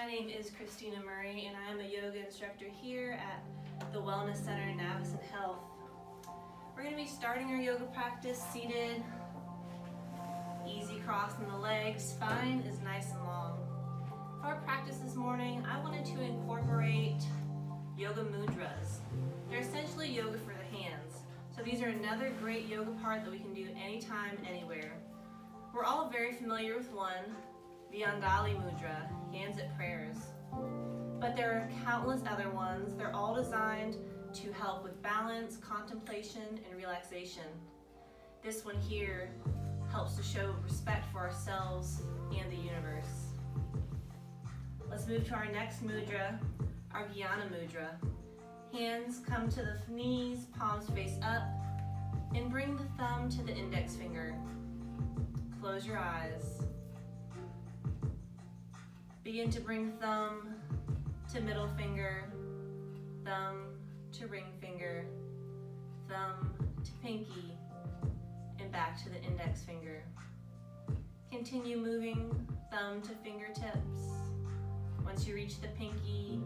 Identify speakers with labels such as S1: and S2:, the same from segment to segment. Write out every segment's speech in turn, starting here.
S1: My name is Christina Murray, and I am a yoga instructor here at the Wellness Center in Navison Health. We're going to be starting our yoga practice seated, easy crossing the legs, spine is nice and long. For our practice this morning, I wanted to incorporate yoga mudras. They're essentially yoga for the hands. So these are another great yoga part that we can do anytime, anywhere. We're all very familiar with one, the Angali Mudra, hands at prayers. But there are countless other ones. They're all designed to help with balance, contemplation, and relaxation. This one here helps to show respect for ourselves and the universe. Let's move to our next mudra, our Jnana Mudra. Hands come to the knees, palms face up, and bring the thumb to the index finger. Close your eyes. Begin to bring thumb to middle finger, thumb to ring finger, thumb to pinky, and back to the index finger. Continue moving thumb to fingertips. Once you reach the pinky,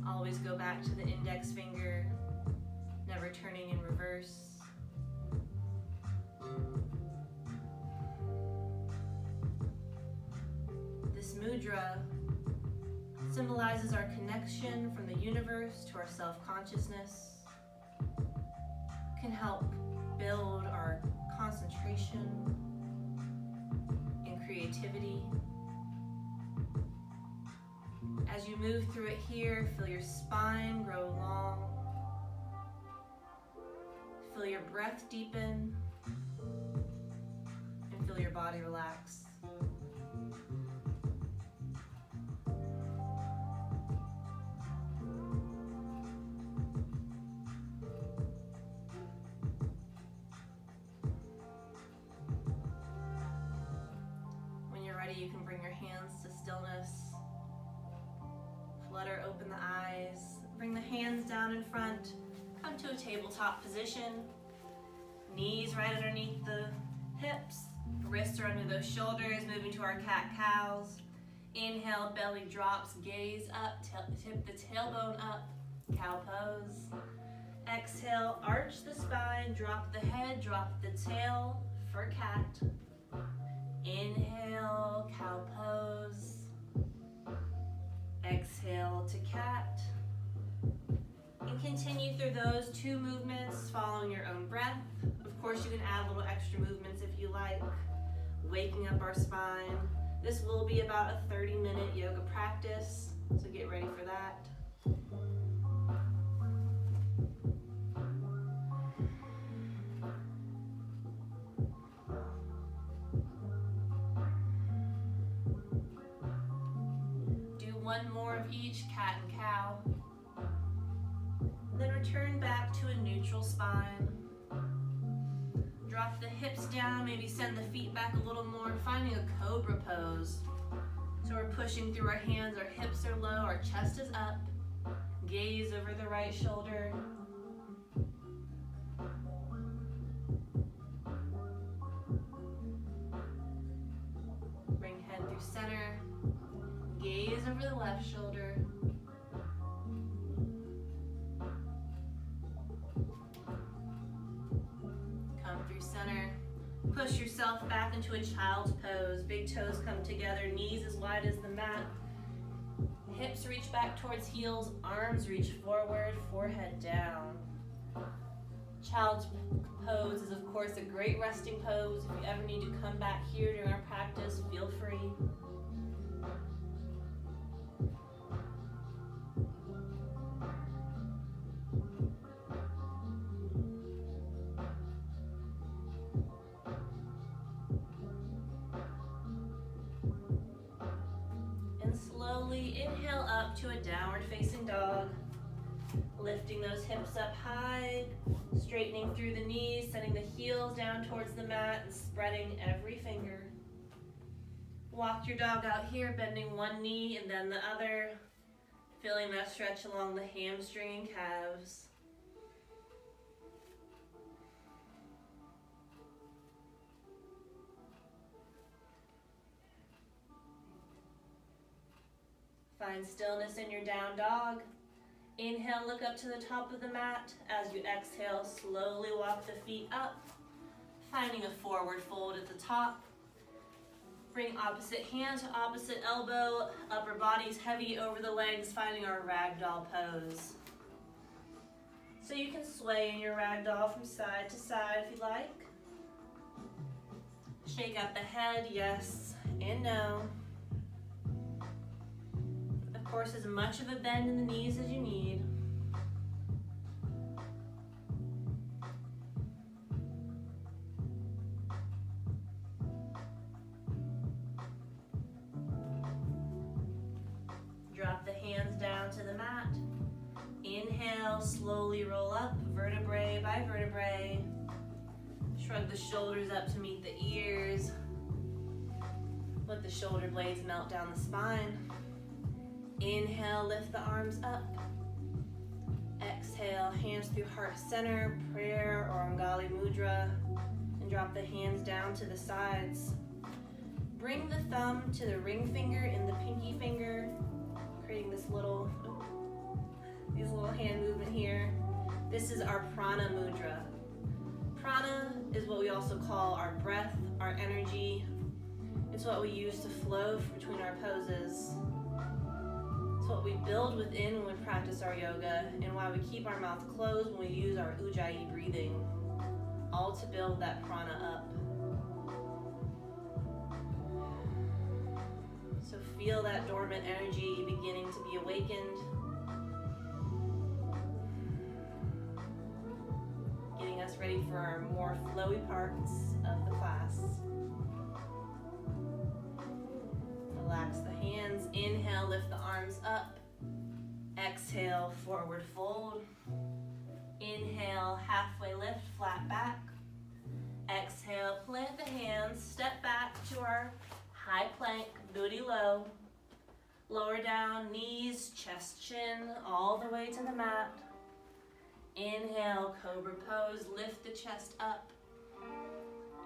S1: always go back to the index finger, never turning in reverse. This mudra symbolizes our connection from the universe to our self-consciousness, can help build our concentration and creativity. As you move through it here, feel your spine grow long, feel your breath deepen, and feel your body relax. You can bring your hands to stillness. Flutter open the eyes. Bring the hands down in front. Come to a tabletop position. Knees right underneath the hips. Wrists are under those shoulders. Moving to our cat-cows. Inhale, belly drops. Gaze up. Tip the tailbone up. Cow pose. Exhale, arch the spine. Drop the head. Drop the tail for cat. Inhale, cow pose. Exhale to cat. And continue through those two movements, following your own breath. Of course, you can add little extra movements if you like. Waking up our spine. This will be about a 30-minute yoga practice, so get ready for that. One more of each, cat and cow. Then return back to a neutral spine. Drop the hips down, maybe send the feet back a little more, finding a cobra pose. So we're pushing through our hands, our hips are low, our chest is up. Gaze over the right shoulder. Bring head through center. Gaze over the left shoulder. Come through center. Push yourself back into a child's pose. Big toes come together, knees as wide as the mat. Hips reach back towards heels, arms reach forward, forehead down. Child's pose is of course a great resting pose. If you ever need to come back here during our practice, feel free. Slowly inhale up to a downward facing dog. Lifting those hips up high, straightening through the knees, sending the heels down towards the mat and spreading every finger. Walk your dog out here, bending one knee and then the other, feeling that stretch along the hamstring and calves. Find stillness in your down dog. Inhale, look up to the top of the mat. As you exhale, slowly walk the feet up, finding a forward fold at the top. Bring opposite hand to opposite elbow, upper body's heavy over the legs, finding our ragdoll pose. So you can sway in your ragdoll from side to side if you like. Shake out the head, yes and no. Of course, as much of a bend in the knees as you need. Drop the hands down to the mat. Inhale, slowly roll up, vertebrae by vertebrae. Shrug the shoulders up to meet the ears. Let the shoulder blades melt down the spine. Inhale, lift the arms up. Exhale, hands through heart center, prayer or Angali Mudra, and drop the hands down to the sides. Bring the thumb to the ring finger and the pinky finger, creating these little hand movement here. This is our prana mudra. Prana is what we also call our breath, our energy. It's what we use to flow between our poses. It's what we build within when we practice our yoga, and why we keep our mouth closed when we use our ujjayi breathing, all to build that prana up. So feel that dormant energy beginning to be awakened. Getting us ready for our more flowy parts of the class. Relax the hands. Inhale, lift the arms up. Exhale, forward fold. Inhale, halfway lift, flat back. Exhale, plant the hands, step back to our high plank, booty low. Lower down, knees, chest, chin, all the way to the mat. Inhale, cobra pose, lift the chest up.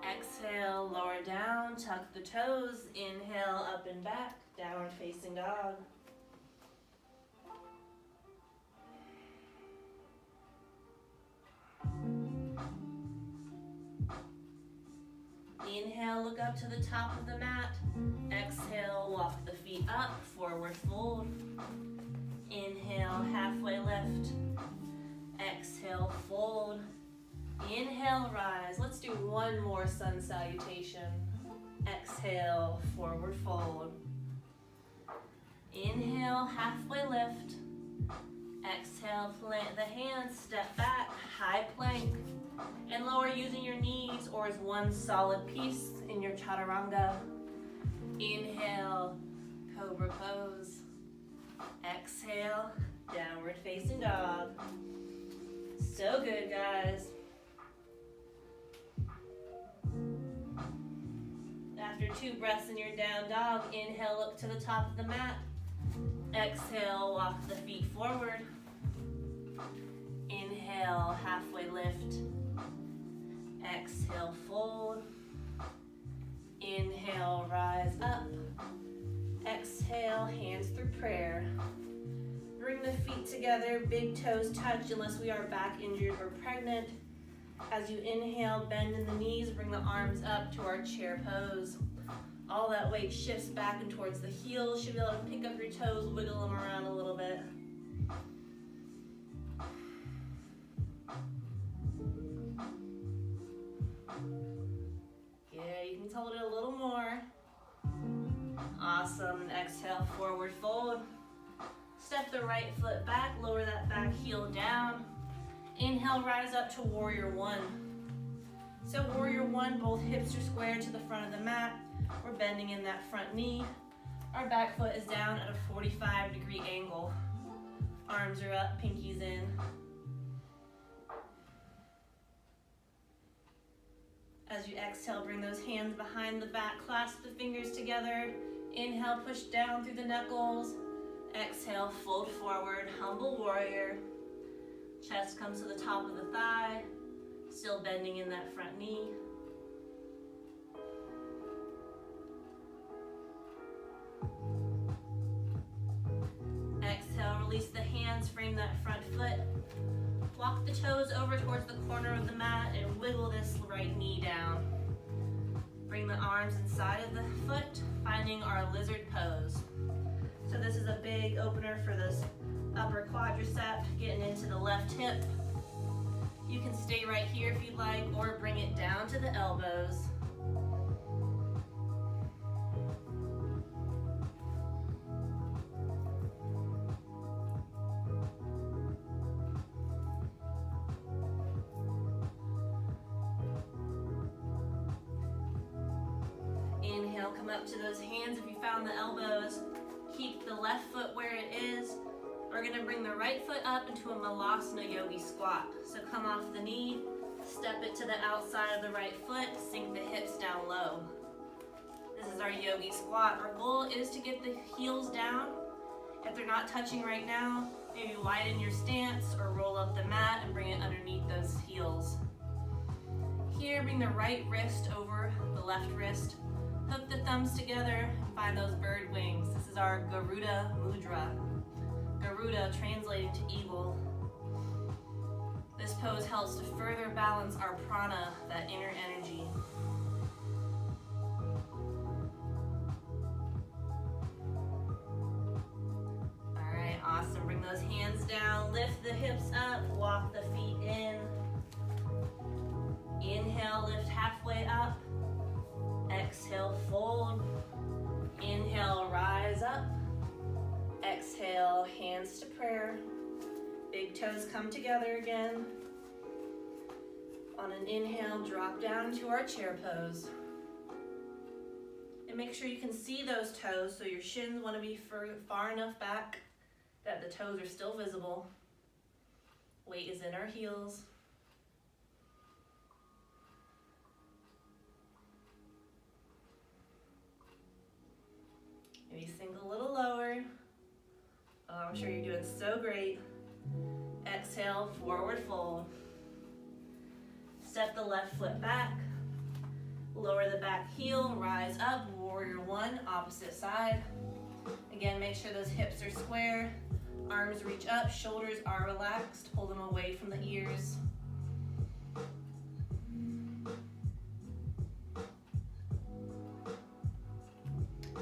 S1: Exhale, lower down, tuck the toes. Inhale, up and back, downward facing dog. Inhale, look up to the top of the mat. Exhale, walk the feet up, forward fold. Inhale, halfway lift. Exhale, fold. Inhale, rise. Let's do one more sun salutation. Exhale, forward fold. Inhale, halfway lift. Exhale, plant the hands, step back, high plank, and lower using your knees or as one solid piece in your chaturanga. Inhale, cobra pose. Exhale, downward facing dog. So good, guys. After 2 breaths in your down dog, inhale, look to the top of the mat. Exhale, walk the feet forward. Inhale, halfway lift. Exhale, fold. Inhale, rise up. Exhale, hands through prayer. Bring the feet together, big toes touch unless we are back injured or pregnant. As you inhale, bend in the knees, bring the arms up to our chair pose. All that weight shifts back and towards the heels. Should be able to pick up your toes, wiggle them around a little bit. Yeah, you can hold it a little more. Awesome. Exhale, forward fold. Step the right foot back, lower that back heel down. Inhale, rise up to warrior one. So warrior one, both hips are square to the front of the mat. We're bending in that front knee. Our back foot is down at a 45-degree angle. Arms are up, pinkies in. As you exhale, bring those hands behind the back, clasp the fingers together. Inhale, push down through the knuckles. Exhale, fold forward, humble warrior. Chest comes to the top of the thigh, still bending in that front knee. release the hands, frame that front foot. Walk the toes over towards the corner of the mat and wiggle this right knee down. Bring the arms inside of the foot, finding our lizard pose. So this is a big opener for this upper quadricep, getting into the left hip. You can stay right here if you'd like, or bring it down to the elbows. Inhale, come up to those hands if you found the elbows. Keep the left foot where it is. We're gonna bring the right foot up into a Malasana Yogi squat. So come off the knee, step it to the outside of the right foot, sink the hips down low. This is our yogi squat. Our goal is to get the heels down. If they're not touching right now, maybe widen your stance or roll up the mat and bring it underneath those heels. Here, bring the right wrist over the left wrist. Hook the thumbs together and find those bird wings. This is our Garuda Mudra. Garuda translating to eagle. This pose helps to further balance our prana, that inner energy. All right, awesome. Bring those hands down, lift the hips up, walk the feet in. Inhale, lift halfway up. Exhale, fold. Inhale, rise up. Exhale, hands to prayer. Big toes come together again. On an inhale, drop down to our chair pose. And make sure you can see those toes, so your shins want to be far enough back that the toes are still visible. Weight is in our heels. Maybe sink a little lower. Oh, I'm sure you're doing so great. Exhale, forward fold. Step the left foot back. Lower the back heel, rise up, warrior one, opposite side. Again, make sure those hips are square. Arms reach up, shoulders are relaxed. Pull them away from the ears.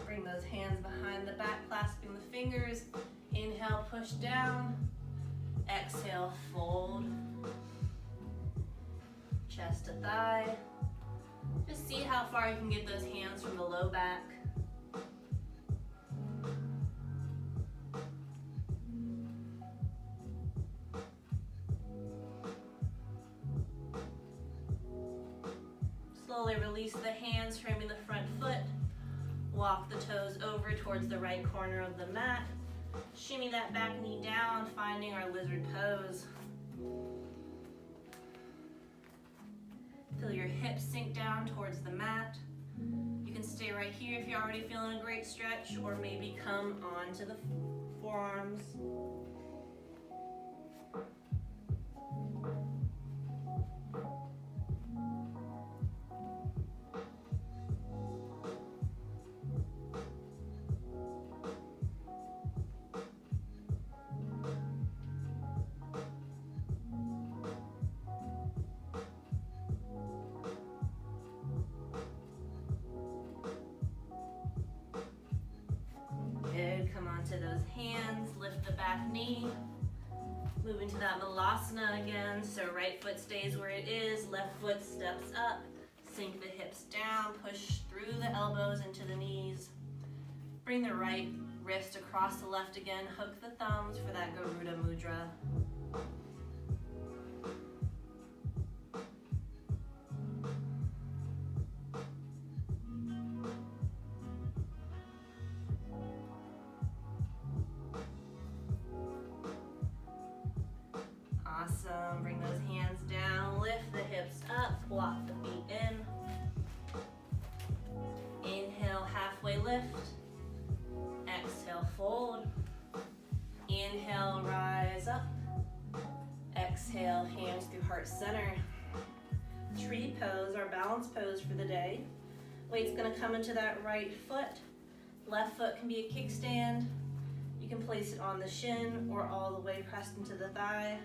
S1: Bring those hands behind the back, clasping the fingers. Inhale, push down. Exhale, fold. Chest to thigh. Just see how far you can get those hands from the low back. Slowly release the hands, framing the front foot. Walk the toes over towards the right corner of the mat. Shimmy that back knee down, finding our lizard pose. Feel your hips sink down towards the mat. You can stay right here if you're already feeling a great stretch, or maybe come onto the forearms. Good, come onto those hands, lift the back knee. Move into that Malasana again, so right foot stays where it is, left foot steps up. Sink the hips down, push through the elbows into the knees. Bring the right wrist across the left again, hook the thumbs for that Garuda Mudra. Awesome, bring those hands down, lift the hips up, walk the feet in. Inhale, halfway lift. Exhale, fold. Inhale, rise up. Exhale, hands through heart center. Tree pose, our balance pose for the day. Weight's gonna come into that right foot. Left foot can be a kickstand. You You can place it on the shin or all the way pressed into the thigh.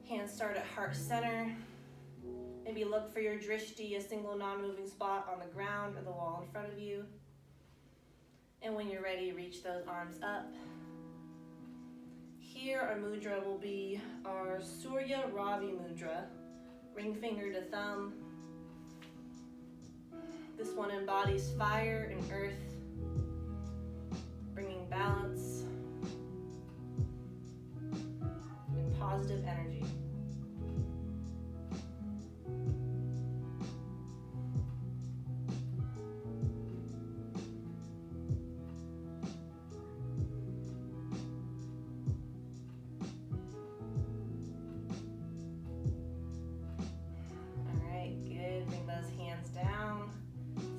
S1: Hands start at heart center. Maybe look for your drishti, a single non-moving spot on the ground or the wall in front of you. And when you're ready, reach those arms up. Here our mudra will be our Surya Ravi mudra, ring finger to thumb. This one embodies fire and earth, bringing balance and positive energy.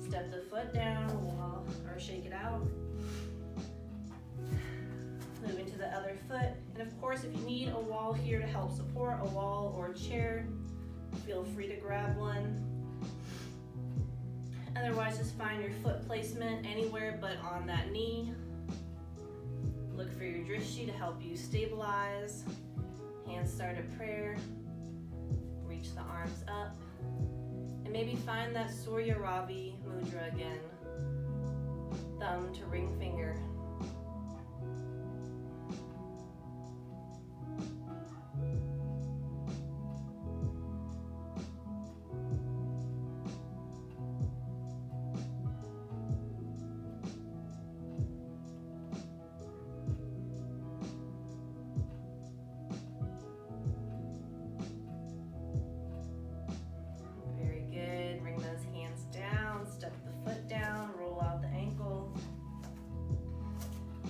S1: Step the foot down, or shake it out. Moving to the other foot. And of course, if you need a wall here to help support, a wall or a chair, feel free to grab one. Otherwise, just find your foot placement anywhere but on that knee. Look for your drishti to help you stabilize. Hands start at prayer. Reach the arms up. And maybe find that Surya Ravi mudra again. Thumb to ring finger.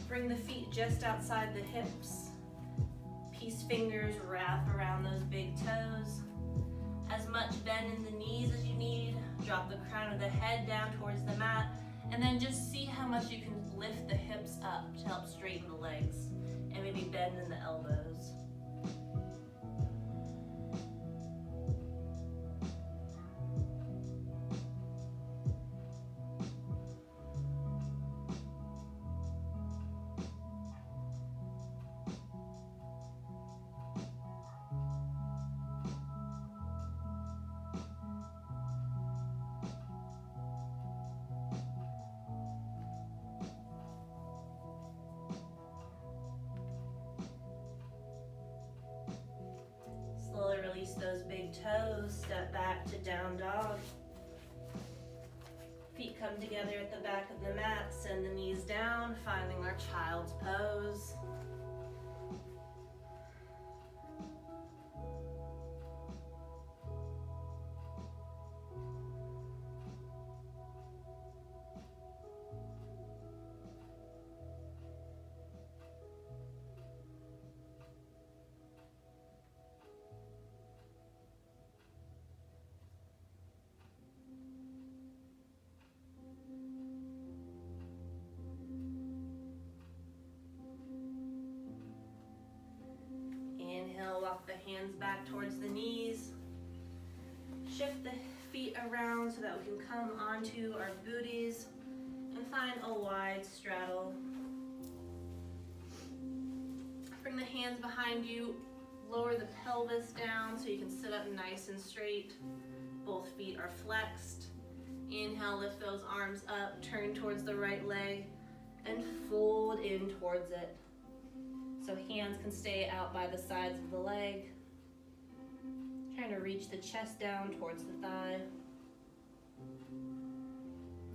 S1: Bring the feet just outside the hips. Peace fingers wrap around those big toes. As much bend in the knees as you need. Drop the crown of the head down towards the mat. And then just see how much you can lift the hips up to help straighten the legs. And maybe bend in the elbows. Slowly release those big toes, step back to down dog. Feet come together at the back of the mat, send the knees down, finding our child's pose. Walk the hands back towards the knees. Shift the feet around so that we can come onto our booties and find a wide straddle. Bring the hands behind you. Lower the pelvis down so you can sit up nice and straight. Both feet are flexed. Inhale, lift those arms up, turn towards the right leg, and fold in towards it. So hands can stay out by the sides of the leg. Trying to reach the chest down towards the thigh.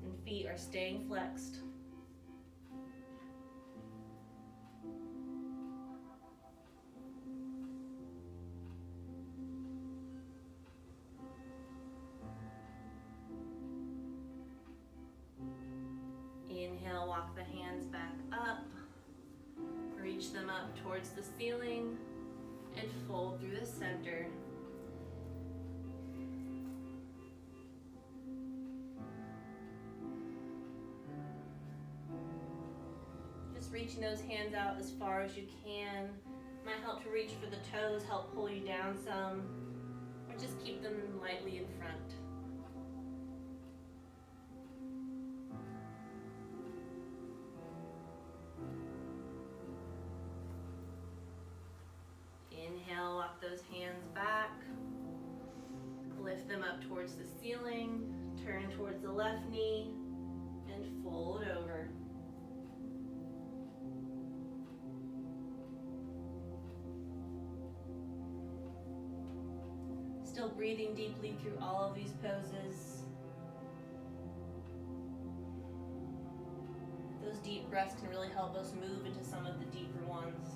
S1: And feet are staying flexed. Inhale, walk the hands back up. Reach them up towards the ceiling and fold through the center. Just reaching those hands out as far as you can. Might help to reach for the toes, help pull you down some, or just keep them lightly in front. towards the ceiling, turn towards the left knee, and fold over. Still breathing deeply through all of these poses. Those deep breaths can really help us move into some of the deeper ones.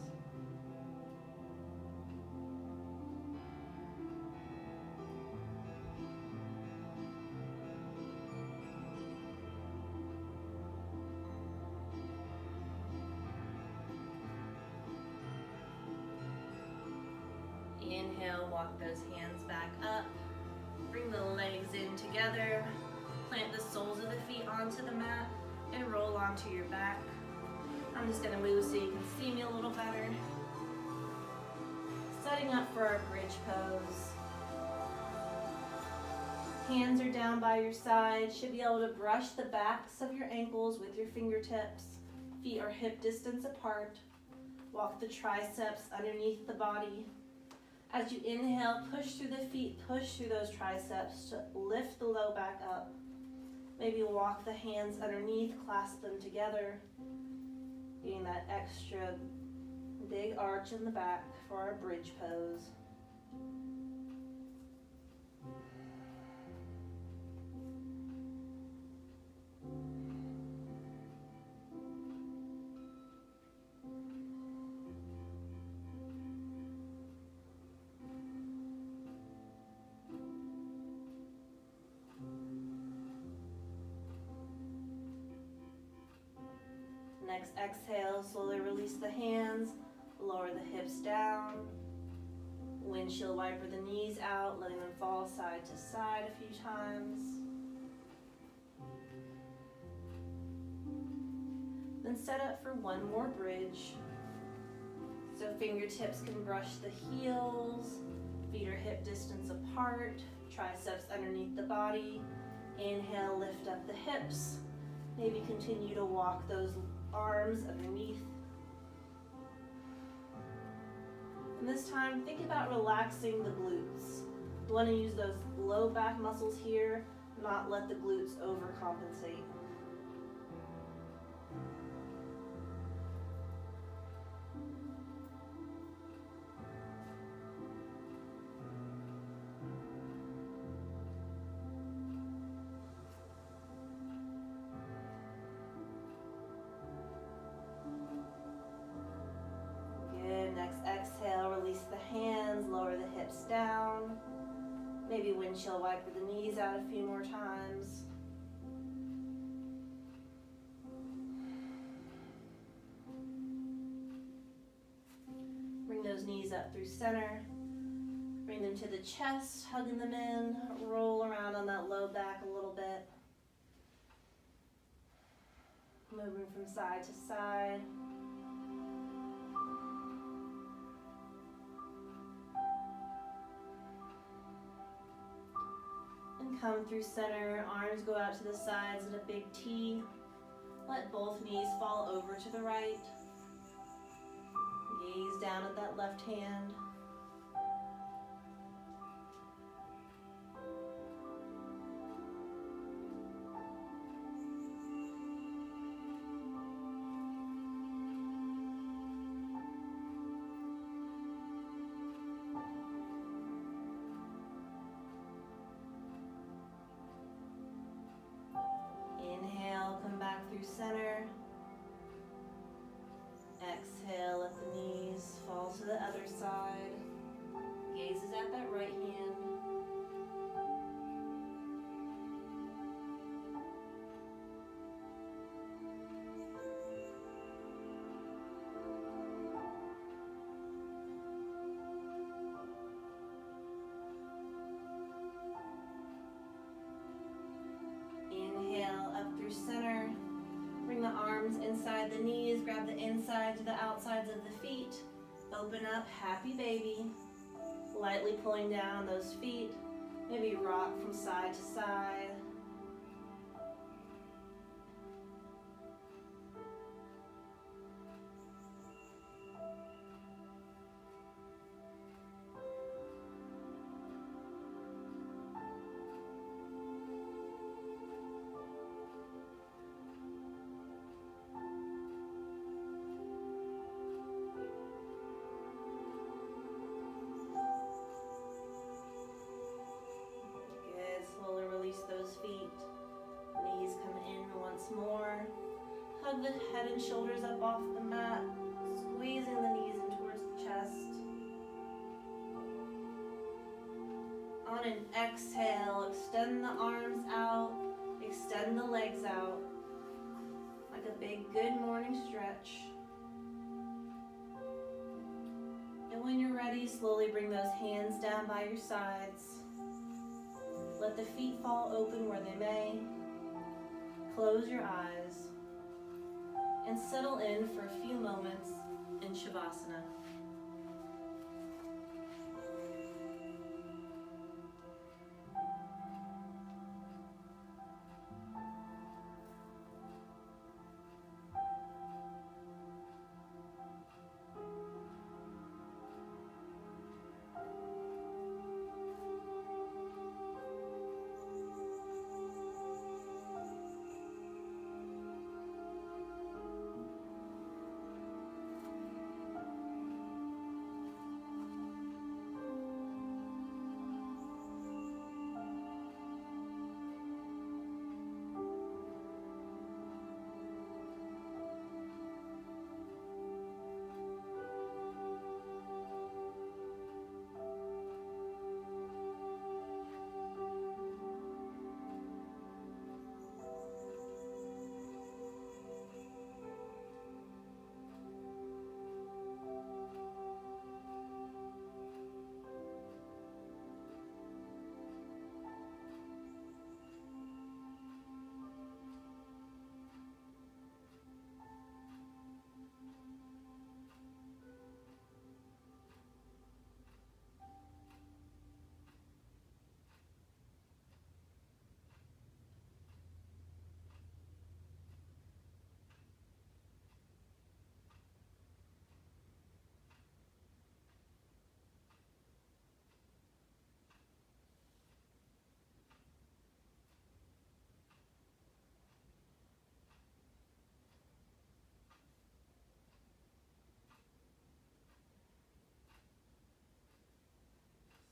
S1: Inhale, walk those hands back up. Bring the legs in together. Plant the soles of the feet onto the mat and roll onto your back. I'm just going to move so you can see me a little better. Setting up for our bridge pose. Hands are down by your side. Should be able to brush the backs of your ankles with your fingertips. Feet are hip distance apart. Walk the triceps underneath the body. As you inhale, push through the feet, push through those triceps to lift the low back up. Maybe walk the hands underneath, clasp them together, getting that extra big arch in the back for our bridge pose. Next exhale, slowly release the hands, lower the hips down, windshield wiper the knees out, letting them fall side to side a few times. Then set up for one more bridge. So fingertips can brush the heels, feet are hip distance apart, triceps underneath the body. Inhale, lift up the hips. Maybe continue to walk those arms underneath. And this time, think about relaxing the glutes. You want to use those low back muscles here, not let the glutes overcompensate. Down. Maybe windshield wiper the knees out a few more times. Bring those knees up through center. Bring them to the chest, hugging them in. Roll around on that low back a little bit. Moving from side to side. Come through center, arms go out to the sides in a big T. Let both knees fall over to the right. Gaze down at that left hand. Center. Exhale, let the knees fall to the other side. Gazes at that right hand. Inhale, up through center. Bring the arms inside the knees, grab the inside to the outsides of the feet. Open up, happy baby. Lightly pulling down those feet. Maybe rock from side to side. the head and shoulders up off the mat, squeezing the knees in towards the chest. On an exhale, extend the arms out, extend the legs out, like a big good morning stretch. And when you're ready, slowly bring those hands down by your sides. Let the feet fall open where they may. Close your eyes and settle in for a few moments in Shavasana.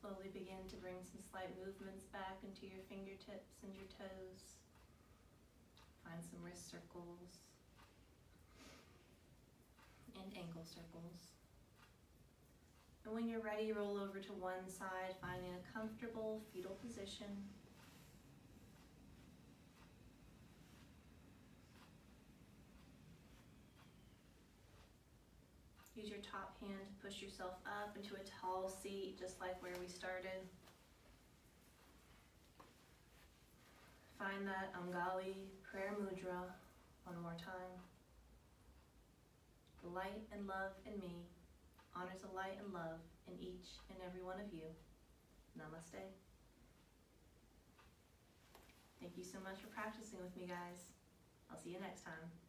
S1: Slowly begin to bring some slight movements back into your fingertips and your toes. Find some wrist circles and ankle circles. And when you're ready, roll over to one side, finding a comfortable fetal position. Use your top hand to push yourself up into a tall seat, just like where we started. Find that Angali prayer mudra one more time. The light and love in me honors the light and love in each and every one of you. Namaste. Thank you so much for practicing with me, guys. I'll see you next time.